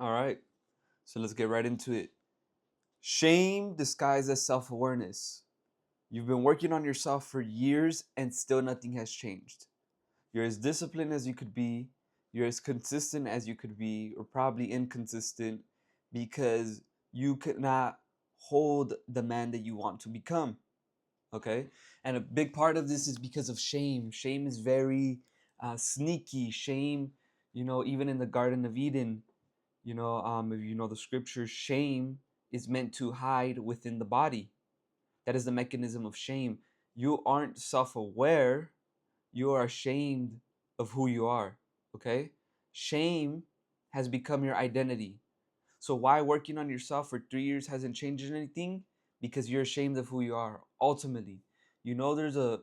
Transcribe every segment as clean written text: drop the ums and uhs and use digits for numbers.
All right, so let's get right into it. Shame disguised as self-awareness. You've been working on yourself for years and still nothing has changed. You're as disciplined as you could be, you're as consistent as you could be, or probably inconsistent because you could not hold the man that you want to become. Okay? And a big part of this is because of shame. Shame is very sneaky. Shame, even in the Garden of Eden, if you know the scriptures, shame is meant to hide within the body. That is the mechanism of shame. You aren't self aware, you are ashamed of who you are. Okay? Shame has become your identity. So, why working on yourself for 3 years hasn't changed anything? Because you're ashamed of who you are. Ultimately, there's a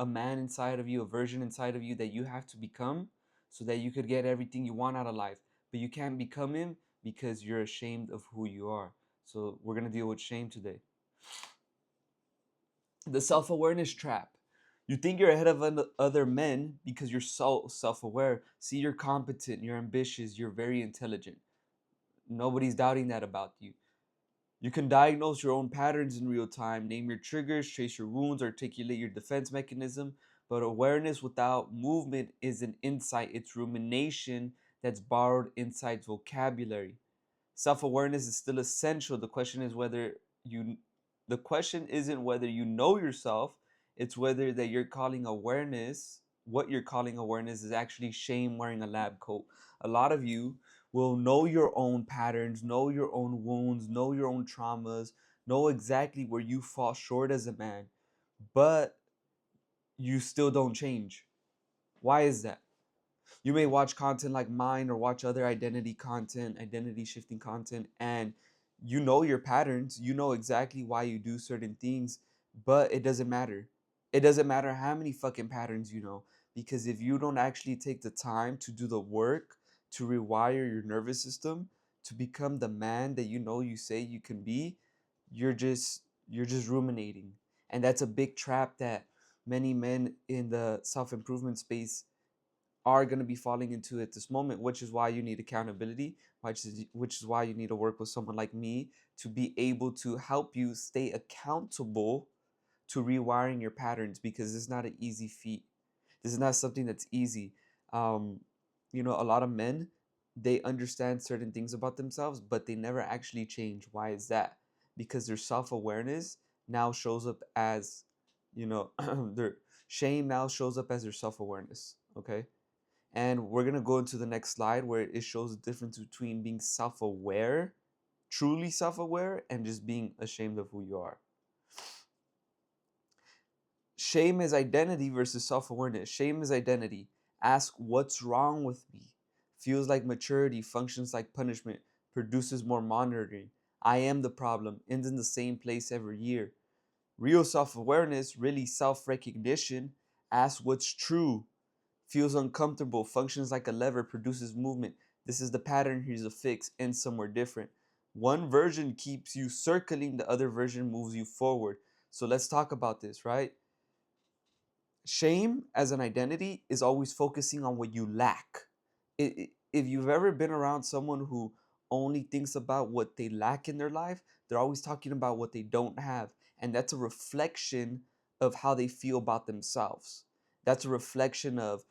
man inside of you, a version inside of you that you have to become so that you could get everything you want out of life. But you can't become him because you're ashamed of who you are. So, we're going to deal with shame today. The self-awareness trap. You think you're ahead of other men because you're so self-aware. See, you're competent, you're ambitious, you're very intelligent. Nobody's doubting that about you. You can diagnose your own patterns in real time, name your triggers, trace your wounds, articulate your defense mechanism. But awareness without movement is an insight, it's rumination that's borrowed insight vocabulary. Self-awareness is still essential. The question isn't whether you know yourself, it's whether that you're calling awareness, what you're calling awareness is actually shame wearing a lab coat. A lot of you will know your own patterns, know your own wounds, know your own traumas, know exactly where you fall short as a man, but you still don't change. Why is that? You may watch content like mine or watch other identity content, identity shifting content, and you know your patterns. You know exactly why you do certain things, but it doesn't matter. It doesn't matter how many fucking patterns you know, because if you don't actually take the time to do the work to rewire your nervous system to become the man that you say you can be, you're just ruminating. And that's a big trap that many men in the self-improvement space are going to be falling into at this moment, which is why you need accountability, which is why you need to work with someone like me to be able to help you stay accountable to rewiring your patterns, because it's not an easy feat. This is not something that's easy. um, a lot of men, they understand certain things about themselves, but they never actually change. Why is that? Because their self-awareness now shows up as, their shame now shows up as their self-awareness. Okay, and we're going to go into the next slide where it shows the difference between being self-aware, truly self-aware, and just being ashamed of who you are. Shame is identity versus self-awareness. Shame is identity. Ask what's wrong with me. Feels like maturity, functions like punishment, produces more monitoring. I am the problem, ends in the same place every year. Real self-awareness, really self-recognition, asks what's true, feels uncomfortable, functions like a lever, produces movement. This is the pattern, here's a fix, ends somewhere different. One version keeps you circling, the other version moves you forward. So let's talk about this, right? Shame as an identity is always focusing on what you lack. If you've ever been around someone who only thinks about what they lack in their life, they're always talking about what they don't have. And that's a reflection of how they feel about themselves. That's a reflection of,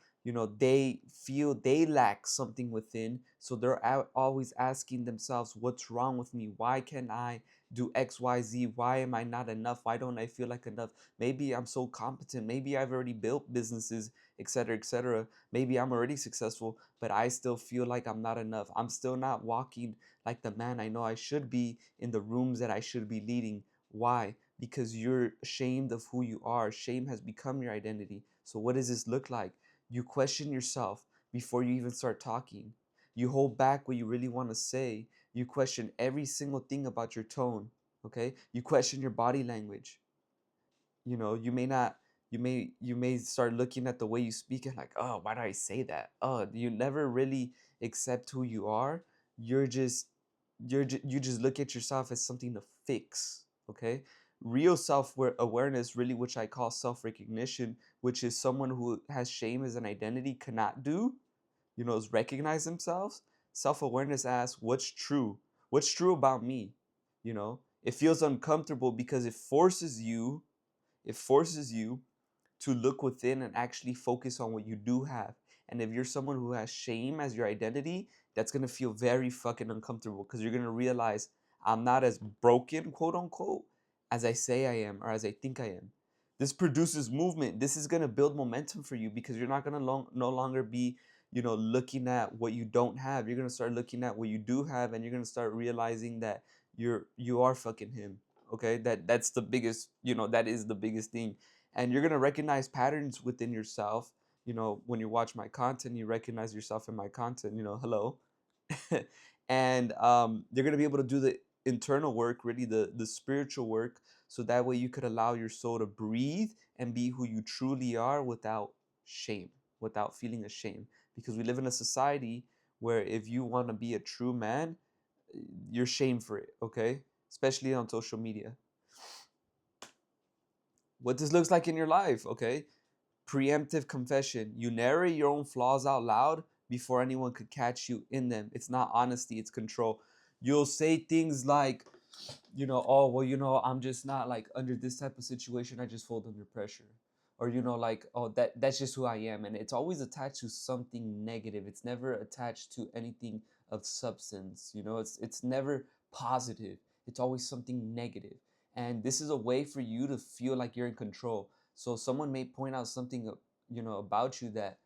they feel they lack something within. So they're always asking themselves, what's wrong with me? Why can't I do X, Y, Z? Why am I not enough? Why don't I feel like enough? Maybe I'm so competent. Maybe I've already built businesses, etc., etc. Maybe I'm already successful, but I still feel like I'm not enough. I'm still not walking like the man I know I should be in the rooms that I should be leading. Why? Because you're ashamed of who you are. Shame has become your identity. So, what does this look like? You question yourself before you even start talking. You hold back what you really want to say. You question every single thing about your tone. Okay? You question your body language. You may not, you may start looking at the way you speak and like, oh, why do I say that? Oh, you never really accept who you are. You just look at yourself as something to fix. Okay, real self-awareness, really, which I call self-recognition, which is someone who has shame as an identity, cannot do, is recognize themselves. Self-awareness asks, what's true? What's true about me? You know, it feels uncomfortable because it forces you to look within and actually focus on what you do have. And if you're someone who has shame as your identity, that's gonna feel very fucking uncomfortable because you're gonna realize I'm not as broken, quote unquote, as I say I am or as I think I am. This produces movement. This is gonna build momentum for you because you're not gonna no longer be, looking at what you don't have. You're gonna start looking at what you do have, and you're gonna start realizing that you are fucking him. Okay, that's the biggest, that is the biggest thing. And you're going to recognize patterns within yourself. When you watch my content, you recognize yourself in my content, hello. And you're going to be able to do the internal work, really the spiritual work, so that way you could allow your soul to breathe and be who you truly are without shame, without feeling ashamed. Because we live in a society where if you want to be a true man, you're shamed for it, okay? Especially on social media. What this looks like in your life, okay? Preemptive confession. You narrate your own flaws out loud before anyone could catch you in them. It's not honesty, it's control. You'll say things like, oh, well, I'm just not like under this type of situation, I just fold under pressure. Or, like, oh, that's just who I am. And it's always attached to something negative. It's never attached to anything of substance. It's never positive. It's always something negative. And this is a way for you to feel like you're in control. So someone may point out something, about you that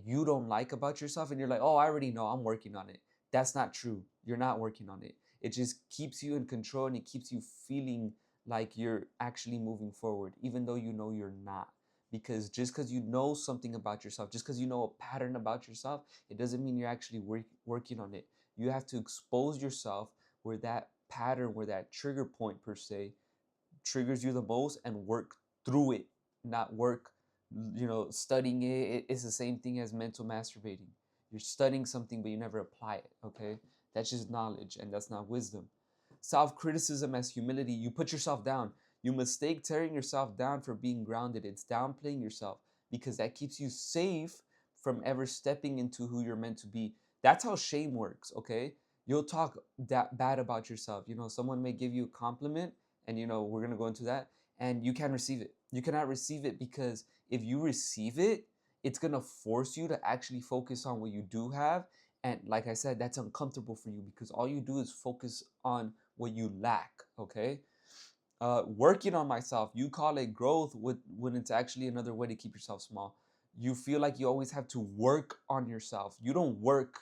you don't like about yourself, and you're like, oh, I already know, I'm working on it. That's not true. You're not working on it. It just keeps you in control, and it keeps you feeling like you're actually moving forward, even though you know you're not. Because just because you know something about yourself, just because you know a pattern about yourself, it doesn't mean you're actually working on it. You have to expose yourself where that pattern, where that trigger point per se, triggers you the most, and work through it, not work, studying it. It's the same thing as mental masturbating. You're studying something, but you never apply it, okay? That's just knowledge, and that's not wisdom. Self-criticism as humility. You put yourself down. You mistake tearing yourself down for being grounded. It's downplaying yourself because that keeps you safe from ever stepping into who you're meant to be. That's how shame works, okay? You'll talk that bad about yourself. Someone may give you a compliment, and we're going to go into that, and you can't receive it. You cannot receive it because if you receive it, it's going to force you to actually focus on what you do have. And like I said, that's uncomfortable for you because all you do is focus on what you lack, okay? Working on myself, you call it growth when it's actually another way to keep yourself small. You feel like you always have to work on yourself. You don't work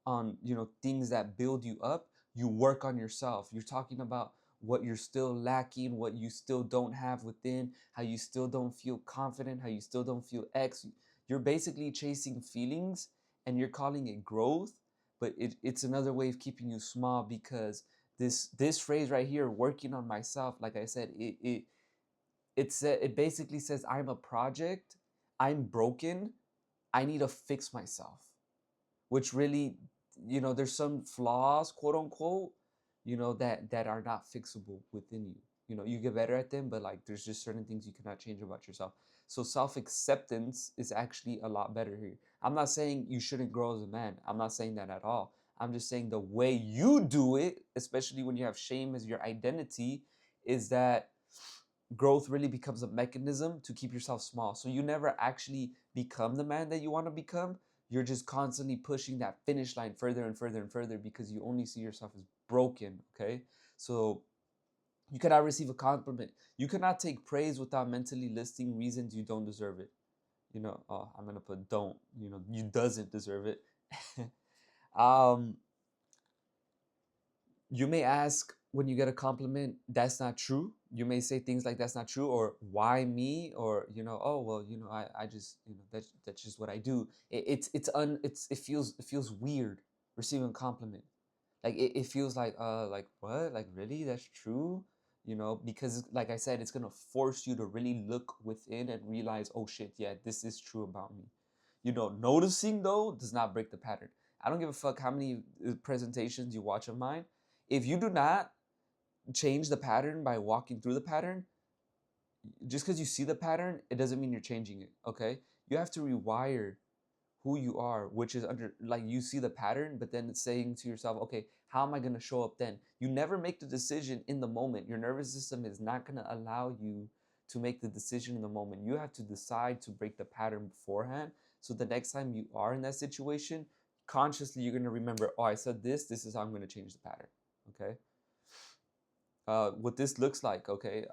on, things that build you up. You work on yourself. You're talking about what you're still lacking, what you still don't have within, how you still don't feel confident, how you still don't feel X. You're basically chasing feelings, and you're calling it growth, but it's another way of keeping you small because this phrase right here, working on myself, like I said, it basically says I'm a project, I'm broken, I need to fix myself, which really, there's some flaws, quote unquote, that are not fixable within you. You get better at them, but like there's just certain things you cannot change about yourself. So self-acceptance is actually a lot better here. I'm not saying you shouldn't grow as a man. I'm not saying that at all. I'm just saying the way you do it, especially when you have shame as your identity, is that growth really becomes a mechanism to keep yourself small. So you never actually become the man that you want to become. You're just constantly pushing that finish line further and further and further because you only see yourself as broken, okay? So you cannot receive a compliment. You cannot take praise without mentally listing reasons you don't deserve it. Oh, I'm gonna put don't, you doesn't deserve it. um, you may ask when you get a compliment, that's not true. You may say things like that's not true, or why me, or oh well, I just that's just what I do. It feels weird receiving a compliment. Like it feels like what, like really, that's true. Because like I said, it's gonna force you to really look within and realize, oh shit, yeah, this is true about me. Noticing though does not break the pattern. I don't give a fuck how many presentations you watch of mine. If you do not change the pattern by walking through the pattern, just because you see the pattern, it doesn't mean you're changing it, okay? You have to rewire who you are, which is under, like, you see the pattern, but then it's saying to yourself, okay, how am I going to show up then? You never make the decision in the moment. Your nervous system is not going to allow you to make the decision in the moment. You have to decide to break the pattern beforehand. So the next time you are in that situation, consciously you're going to remember, oh, I said this is how I'm going to change the pattern. Okay. What this looks like, okay.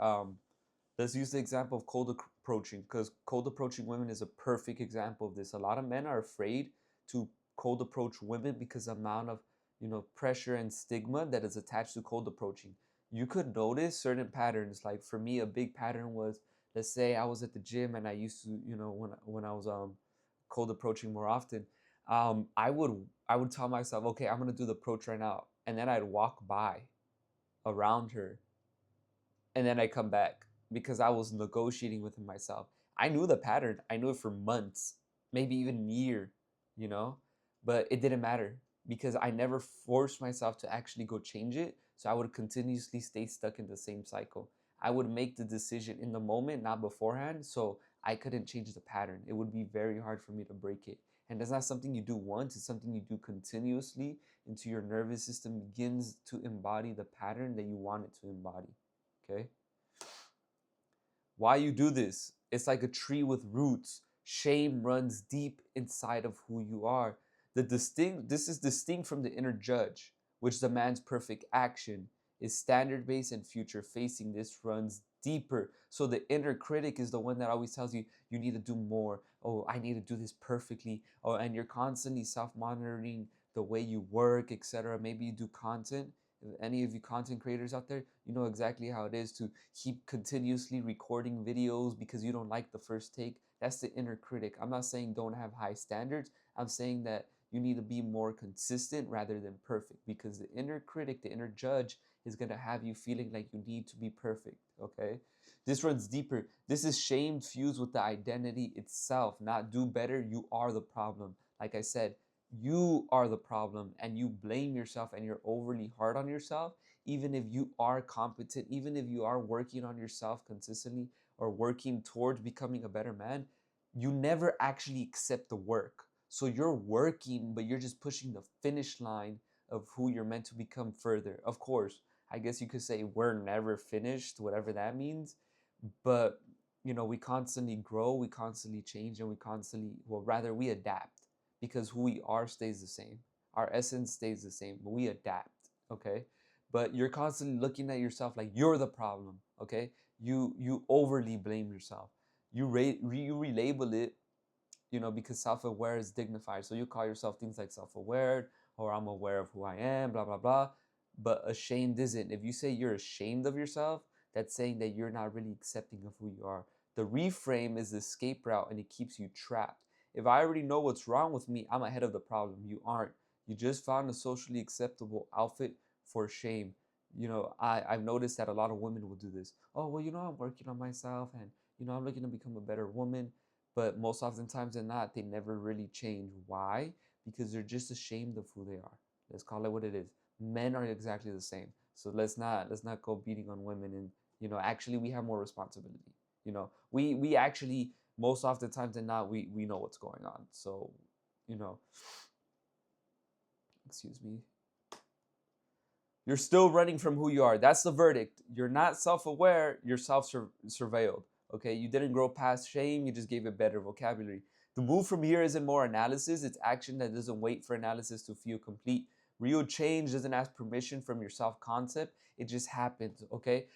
Let's use the example of cold approaching, because cold approaching women is a perfect example of this. A lot of men are afraid to cold approach women because the amount of, pressure and stigma that is attached to cold approaching. You could notice certain patterns. Like for me, a big pattern was, let's say I was at the gym and I used to, when I was cold approaching more often, I would tell myself, okay, I'm gonna do the approach right now, and then I'd walk by around her, and then I come back because I was negotiating with myself. I knew the pattern. I knew it for months, maybe even year, you know, but it didn't matter because I never forced myself to actually go change it. So I would continuously stay stuck in the same cycle. I would make the decision in the moment, not beforehand. So I couldn't change the pattern. It would be very hard for me to break it. And that's not something you do once, it's something you do continuously until your nervous system begins to embody the pattern that you want it to embody. Okay? Why you do this? It's like a tree with roots. Shame runs deep inside of who you are. This is distinct from the inner judge, which demands perfect action. Is standard based and future facing. This runs deeper. So the inner critic is the one that always tells you you need to do more. Oh, I need to do this perfectly. Oh, and you're constantly self-monitoring the way you work, etc. Maybe you do content. If any of you content creators out there, you know exactly how it is to keep continuously recording videos because you don't like the first take. That's the inner critic. I'm not saying don't have high standards. I'm saying that you need to be more consistent rather than perfect, because the inner critic, the inner judge, is going to have you feeling like you need to be perfect. Okay, this runs deeper. This is shame fused with the identity itself. Not do better, you are the problem. Like I said, you are the problem, and you blame yourself and you're overly hard on yourself. Even if you are competent, even if you are working on yourself consistently or working towards becoming a better man, you never actually accept the work. So you're working, but you're just pushing the finish line of who you're meant to become further. Of course, I guess you could say we're never finished, whatever that means. But, we constantly grow, we constantly change, and we constantly, well, rather, we adapt, because who we are stays the same. Our essence stays the same, but we adapt, okay? But you're constantly looking at yourself like you're the problem, okay? You overly blame yourself. You relabel it, because self-aware is dignified. So you call yourself things like self-aware, or I'm aware of who I am, blah blah blah. But ashamed isn't. If you say you're ashamed of yourself, that's saying that you're not really accepting of who you are. The reframe is the escape route, and it keeps you trapped. If I already know what's wrong with me, I'm ahead of the problem. You aren't. You just found a socially acceptable outfit for shame. I've noticed that a lot of women will do this. Oh, well, I'm working on myself, and I'm looking to become a better woman. But most oftentimes than not, they never really change. Why? Because they're just ashamed of who they are. Let's call it what it is. Men are exactly the same. So let's not go beating on women. And actually we have more responsibility. We actually, most oftentimes than not, we know what's going on. So, you know, excuse me. You're still running from who you are. That's the verdict. You're not self-aware. You're self-surveilled. Okay, you didn't grow past shame. You just gave it better vocabulary. The move from here isn't more analysis. It's action that doesn't wait for analysis to feel complete. Real change doesn't ask permission from your self-concept. It just happens. Okay,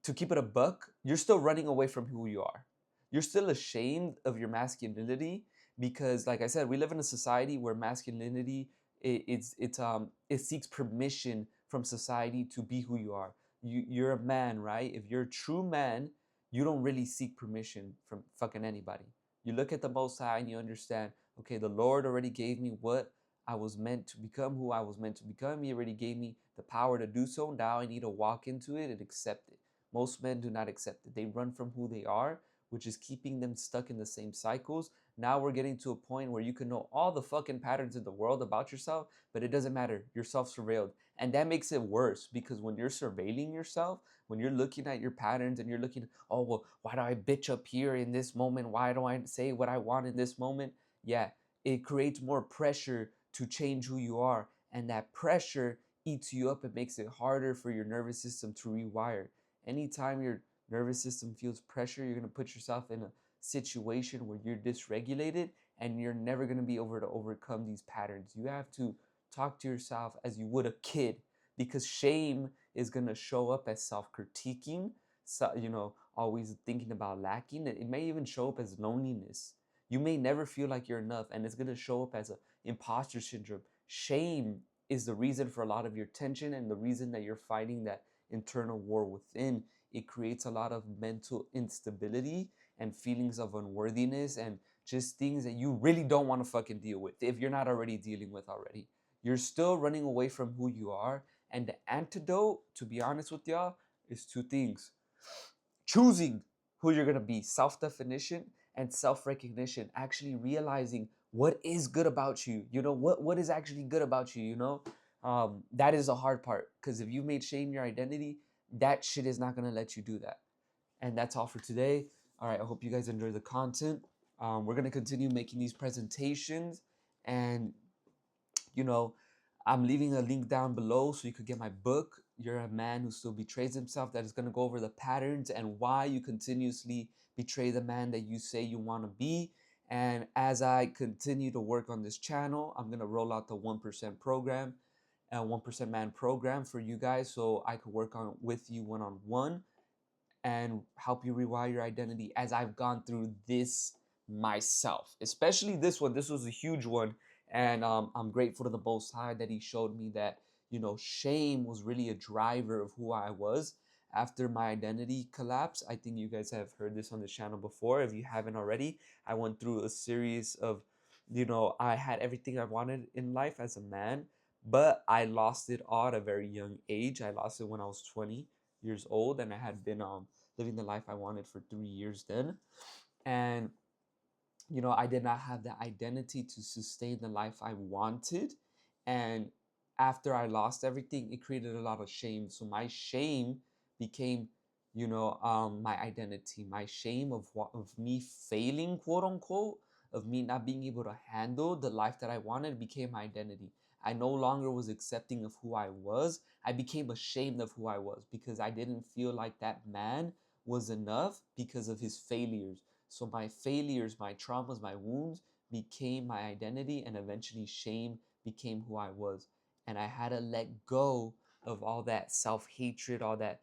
to keep it a buck, you're still running away from who you are. You're still ashamed of your masculinity because, like I said, we live in a society where masculinity it seeks permission from society to be who you are. You're a man, right? If you're a true man, you don't really seek permission from fucking anybody. You look at the Most High and you understand, okay, the Lord already gave me what I was meant to become, who I was meant to become. He already gave me the power to do so. Now I need to walk into it and accept it. Most men do not accept it. They run from who they are, which is keeping them stuck in the same cycles. Now we're getting to a point where you can know all the fucking patterns in the world about yourself, but it doesn't matter. You're self-surveilled. And that makes it worse because when you're surveilling yourself, when you're looking at your patterns and you're looking, oh, well, why do I bitch up here in this moment? Why don't I say what I want in this moment? Yeah, it creates more pressure to change who you are. And that pressure eats you up. It makes it harder for your nervous system to rewire. Anytime your nervous system feels pressure, you're going to put yourself in a situation where you're dysregulated and you're never going to be able to overcome these patterns. You have to talk to yourself as you would a kid, because shame is going to show up as self-critiquing, so, always thinking about lacking. It may even show up as loneliness. You may never feel like you're enough, and it's going to show up as an imposter syndrome. Shame is the reason for a lot of your tension and the reason that you're fighting that internal war within. It creates a lot of mental instability and feelings of unworthiness and just things that you really don't want to fucking deal with if you're not already dealing with already. You're still running away from who you are. And the antidote, to be honest with y'all, is two things: choosing who you're going to be, self definition and self recognition, actually realizing what is good about you. What is actually good about you, that is the hard part, because if you made shame your identity, that shit is not going to let you do that. And that's all for today. All right, I hope you guys enjoy the content. We're going to continue making these presentations, and you know, I'm leaving a link down below so you could get my book, You're a Man Who Still Betrays Himself, that is going to go over the patterns and why you continuously betray the man that you say you want to be. And as I continue to work on this channel, I'm going to roll out the 1% program, 1% Man program for you guys, so I could work on with you one-on-one and help you rewire your identity, as I've gone through this myself. Especially this one. This was a huge one. And I'm grateful to the Most High that He showed me that, shame was really a driver of who I was after my identity collapse. I think you guys have heard this on the channel before. If you haven't already, I went through a series of, I had everything I wanted in life as a man, but I lost it all at a very young age. I lost it when I was 20 years old, and I had been living the life I wanted for 3 years then. And I did not have the identity to sustain the life I wanted. And after I lost everything, it created a lot of shame. So my shame became, my identity. My shame of me failing, quote unquote, of me not being able to handle the life that I wanted, became my identity. I no longer was accepting of who I was. I became ashamed of who I was because I didn't feel like that man was enough because of his failures. So my failures, my traumas, my wounds became my identity, and eventually shame became who I was. And I had to let go of all that self-hatred, all that,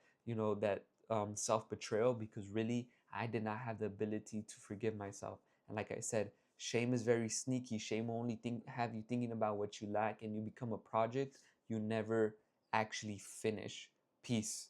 self-betrayal, because really I did not have the ability to forgive myself. And like I said, shame is very sneaky. Shame will only have you thinking about what you lack, and you become a project you never actually finish. Peace.